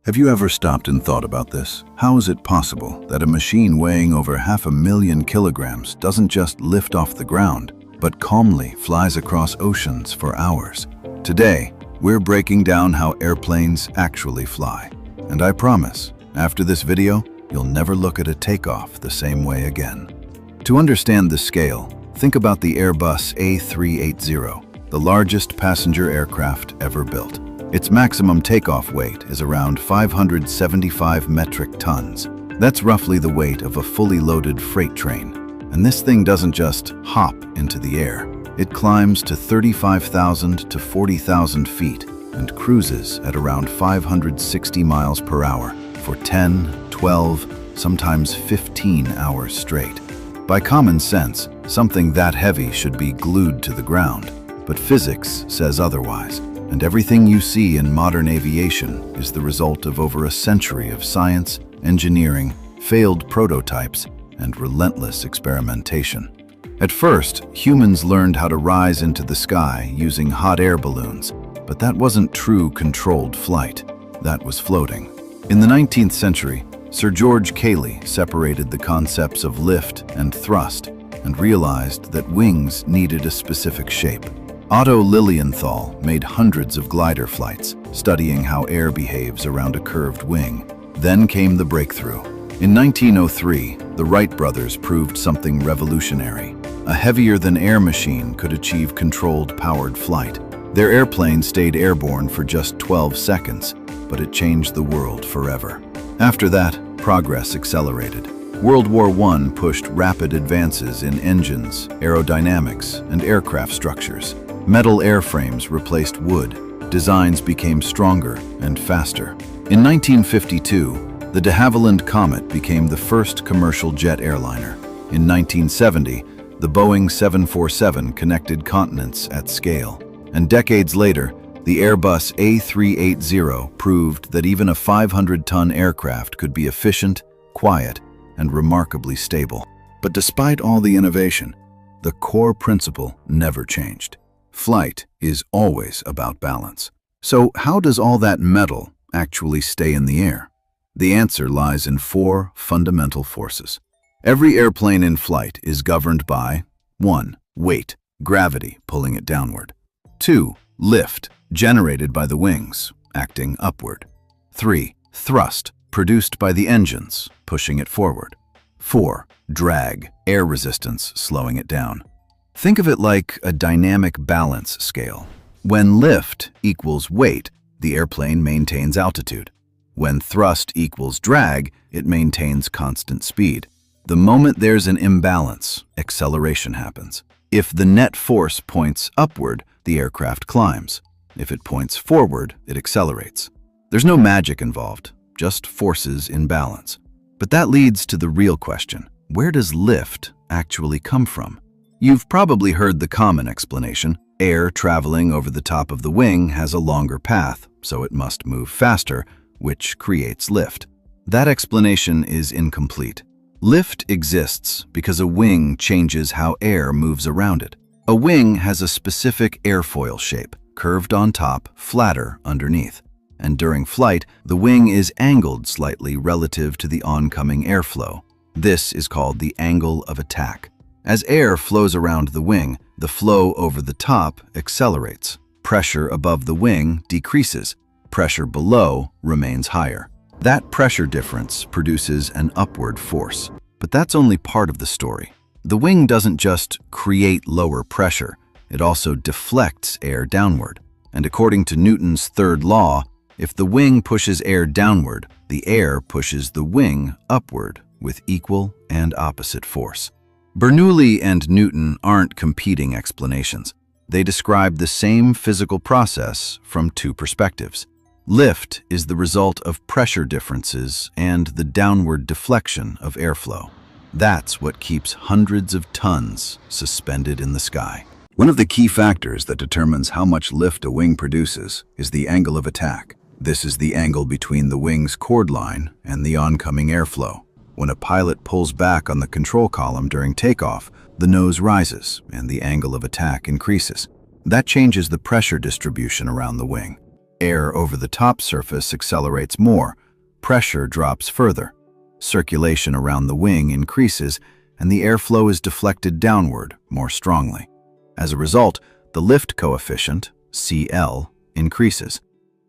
Have you ever stopped and thought about this? How is it possible that a machine weighing over 500,000 kilograms doesn't just lift off the ground, but calmly flies across oceans for hours? Today, we're breaking down how airplanes actually fly. And I promise, after this video, you'll never look at a takeoff the same way again. To understand the scale, think about the Airbus A380, the largest passenger aircraft ever built. Its maximum takeoff weight is around 575 metric tons. That's roughly the weight of a fully loaded freight train. And this thing doesn't just hop into the air. It climbs to 35,000 to 40,000 feet and cruises at around 560 miles per hour for 10, 12, sometimes 15 hours straight. By common sense, something that heavy should be glued to the ground. But physics says otherwise. And everything you see in modern aviation is the result of over a century of science, engineering, failed prototypes, and relentless experimentation. At first, humans learned how to rise into the sky using hot air balloons, but that wasn't true controlled flight. That was floating. In the 19th century, Sir George Cayley separated the concepts of lift and thrust and realized that wings needed a specific shape. Otto Lilienthal made hundreds of glider flights, studying how air behaves around a curved wing. Then came the breakthrough. In 1903, the Wright brothers proved something revolutionary. A heavier-than-air machine could achieve controlled, powered flight. Their airplane stayed airborne for just 12 seconds, but it changed the world forever. After that, progress accelerated. World War I pushed rapid advances in engines, aerodynamics, and aircraft structures. Metal airframes replaced wood. Designs became stronger and faster. In 1952, the de Havilland Comet became the first commercial jet airliner. In 1970, the Boeing 747 connected continents at scale. And decades later, the Airbus A380 proved that even a 500-ton aircraft could be efficient, quiet, and remarkably stable. But despite all the innovation, the core principle never changed. Flight is always about balance. So how does all that metal actually stay in the air? The answer lies in four fundamental forces. Every airplane in flight is governed by 1. Weight, gravity pulling it downward. 2. Lift, generated by the wings, acting upward. 3. Thrust, produced by the engines, pushing it forward. 4. Drag, air resistance, slowing it down. Think of it like a dynamic balance scale. When lift equals weight, the airplane maintains altitude. When thrust equals drag, it maintains constant speed. The moment there's an imbalance, acceleration happens. If the net force points upward, the aircraft climbs. If it points forward, it accelerates. There's no magic involved, just forces in balance. But that leads to the real question. Where does lift actually come from? You've probably heard the common explanation. Air traveling over the top of the wing has a longer path, so it must move faster, which creates lift. That explanation is incomplete. Lift exists because a wing changes how air moves around it. A wing has a specific airfoil shape, curved on top, flatter underneath. And during flight, the wing is angled slightly relative to the oncoming airflow. This is called the angle of attack. As air flows around the wing, the flow over the top accelerates. Pressure above the wing decreases. Pressure below remains higher. That pressure difference produces an upward force. But that's only part of the story. The wing doesn't just create lower pressure, it also deflects air downward. And according to Newton's third law, if the wing pushes air downward, the air pushes the wing upward with equal and opposite force. Bernoulli and Newton aren't competing explanations. They describe the same physical process from two perspectives. Lift is the result of pressure differences and the downward deflection of airflow. That's what keeps hundreds of tons suspended in the sky. One of the key factors that determines how much lift a wing produces is the angle of attack. This is the angle between the wing's chord line and the oncoming airflow. When a pilot pulls back on the control column during takeoff, the nose rises and the angle of attack increases. That changes the pressure distribution around the wing. Air over the top surface accelerates more, pressure drops further. Circulation around the wing increases, and the airflow is deflected downward more strongly. As a result, the lift coefficient, CL, increases,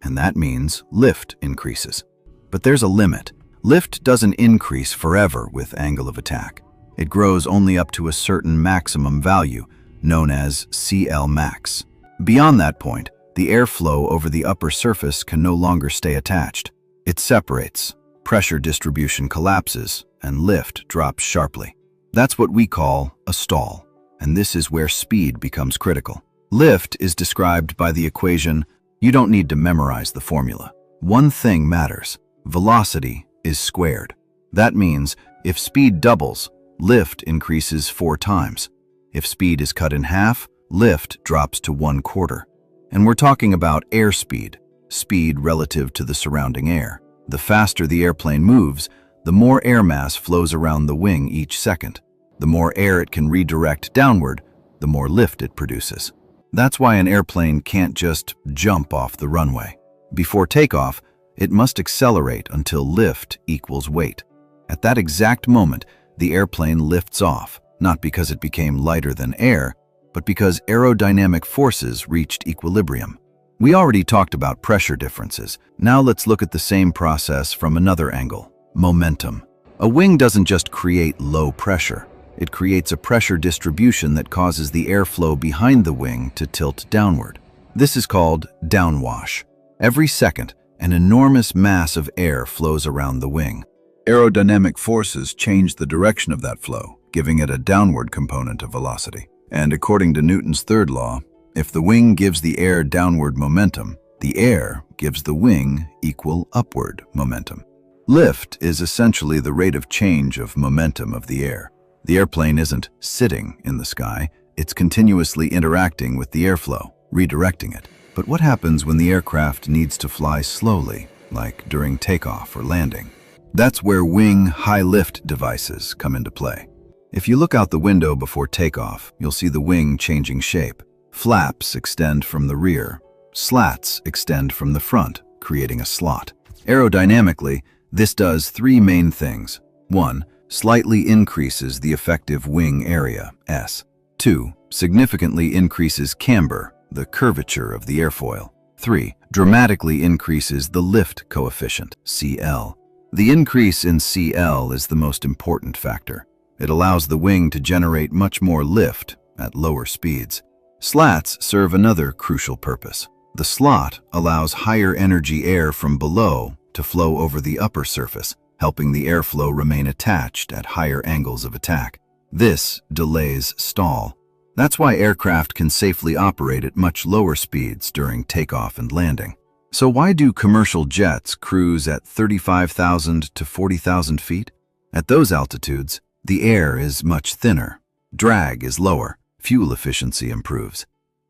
and that means lift increases. But there's a limit. Lift doesn't increase forever with angle of attack. It grows only up to a certain maximum value, known as CL max. Beyond that point, the airflow over the upper surface can no longer stay attached. It separates, pressure distribution collapses, and lift drops sharply. That's what we call a stall, and this is where speed becomes critical. Lift is described by the equation. You don't need to memorize the formula. One thing matters. Velocity is squared. That means if speed doubles, lift increases 4 times. If speed is cut in half, lift drops to 1/4. And we're talking about airspeed, speed relative to the surrounding air. The faster the airplane moves, the more air mass flows around the wing each second. The more air it can redirect downward, the more lift it produces. That's why an airplane can't just jump off the runway. Before takeoff, it must accelerate until lift equals weight. At that exact moment, the airplane lifts off, not because it became lighter than air, but because aerodynamic forces reached equilibrium. We already talked about pressure differences. Now let's look at the same process from another angle: momentum. A wing doesn't just create low pressure. It creates a pressure distribution that causes the airflow behind the wing to tilt downward. This is called downwash. Every second, an enormous mass of air flows around the wing. Aerodynamic forces change the direction of that flow, giving it a downward component of velocity. And according to Newton's third law, if the wing gives the air downward momentum, the air gives the wing equal upward momentum. Lift is essentially the rate of change of momentum of the air. The airplane isn't sitting in the sky, it's continuously interacting with the airflow, redirecting it. But what happens when the aircraft needs to fly slowly, like during takeoff or landing? That's where wing high-lift devices come into play. If you look out the window before takeoff, you'll see the wing changing shape. Flaps extend from the rear, slats extend from the front, creating a slot. Aerodynamically, this does 3 main things. 1. Slightly increases the effective wing area, S. 2. Significantly increases camber, the curvature of the airfoil. 3. Dramatically increases the lift coefficient, CL. The increase in CL is the most important factor. It allows the wing to generate much more lift at lower speeds. Slats serve another crucial purpose. The slot allows higher energy air from below to flow over the upper surface, helping the airflow remain attached at higher angles of attack. This delays stall. That's why aircraft can safely operate at much lower speeds during takeoff and landing. So why do commercial jets cruise at 35,000 to 40,000 feet? At those altitudes, the air is much thinner. Drag is lower. Fuel efficiency improves.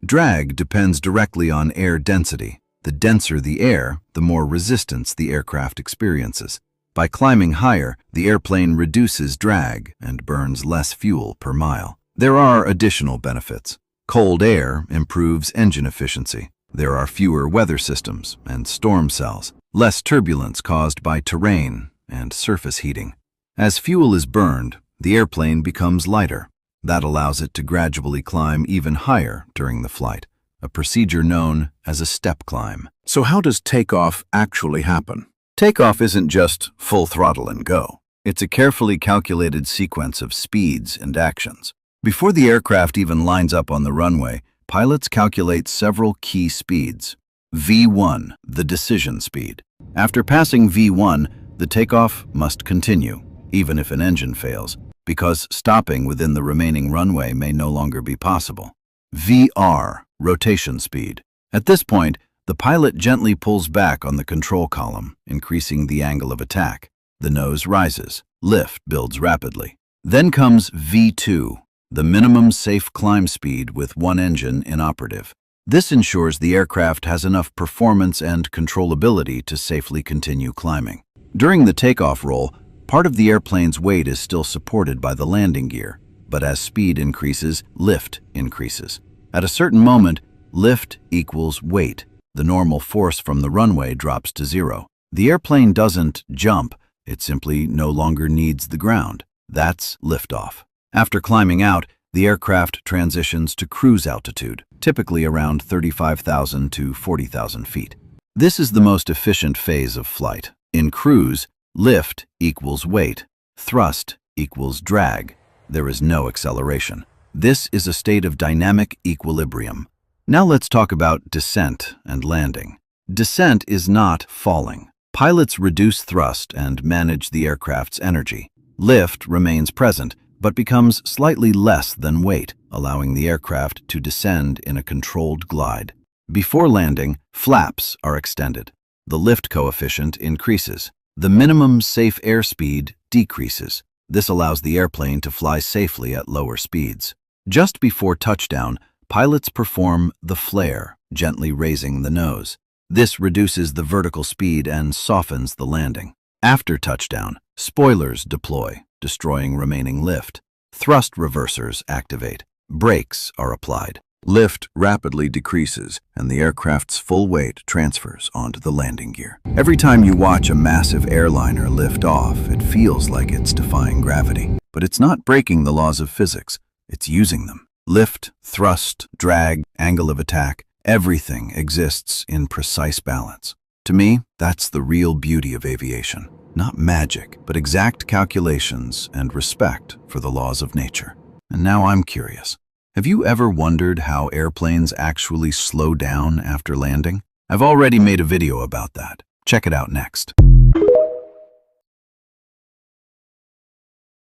Drag depends directly on air density. The denser the air, the more resistance the aircraft experiences. By climbing higher, the airplane reduces drag and burns less fuel per mile. There are additional benefits. Cold air improves engine efficiency. There are fewer weather systems and storm cells, less turbulence caused by terrain and surface heating. As fuel is burned, the airplane becomes lighter. That allows it to gradually climb even higher during the flight, a procedure known as a step climb. So how does takeoff actually happen? Takeoff isn't just full throttle and go. It's a carefully calculated sequence of speeds and actions. Before the aircraft even lines up on the runway, pilots calculate several key speeds. V1, the decision speed. After passing V1, the takeoff must continue, even if an engine fails, because stopping within the remaining runway may no longer be possible. VR, rotation speed. At this point, the pilot gently pulls back on the control column, increasing the angle of attack. The nose rises. Lift builds rapidly. Then comes V2, the minimum safe climb speed with one engine inoperative. This ensures the aircraft has enough performance and controllability to safely continue climbing. During the takeoff roll, part of the airplane's weight is still supported by the landing gear, but as speed increases, lift increases. At a certain moment, lift equals weight. the normal force from the runway drops to zero. The airplane doesn't jump, it simply no longer needs the ground. That's liftoff. After climbing out, the aircraft transitions to cruise altitude, typically around 35,000 to 40,000 feet. This is the most efficient phase of flight. In cruise, lift equals weight, thrust equals drag. There is no acceleration. This is a state of dynamic equilibrium. Now let's talk about descent and landing. Descent is not falling. Pilots reduce thrust and manage the aircraft's energy. Lift remains present, but becomes slightly less than weight, allowing the aircraft to descend in a controlled glide. Before landing, flaps are extended. The lift coefficient increases. The minimum safe airspeed decreases. This allows the airplane to fly safely at lower speeds. Just before touchdown, pilots perform the flare, gently raising the nose. This reduces the vertical speed and softens the landing. After touchdown, spoilers deploy, destroying remaining lift. Thrust reversers activate. Brakes are applied. Lift rapidly decreases, and the aircraft's full weight transfers onto the landing gear. Every time you watch a massive airliner lift off, it feels like it's defying gravity. But it's not breaking the laws of physics, it's using them. Lift, thrust, drag, angle of attack, everything exists in precise balance. To me, that's the real beauty of aviation. Not magic, but exact calculations and respect for the laws of nature. And now I'm curious. Have you ever wondered how airplanes actually slow down after landing? I've already made a video about that. Check it out next.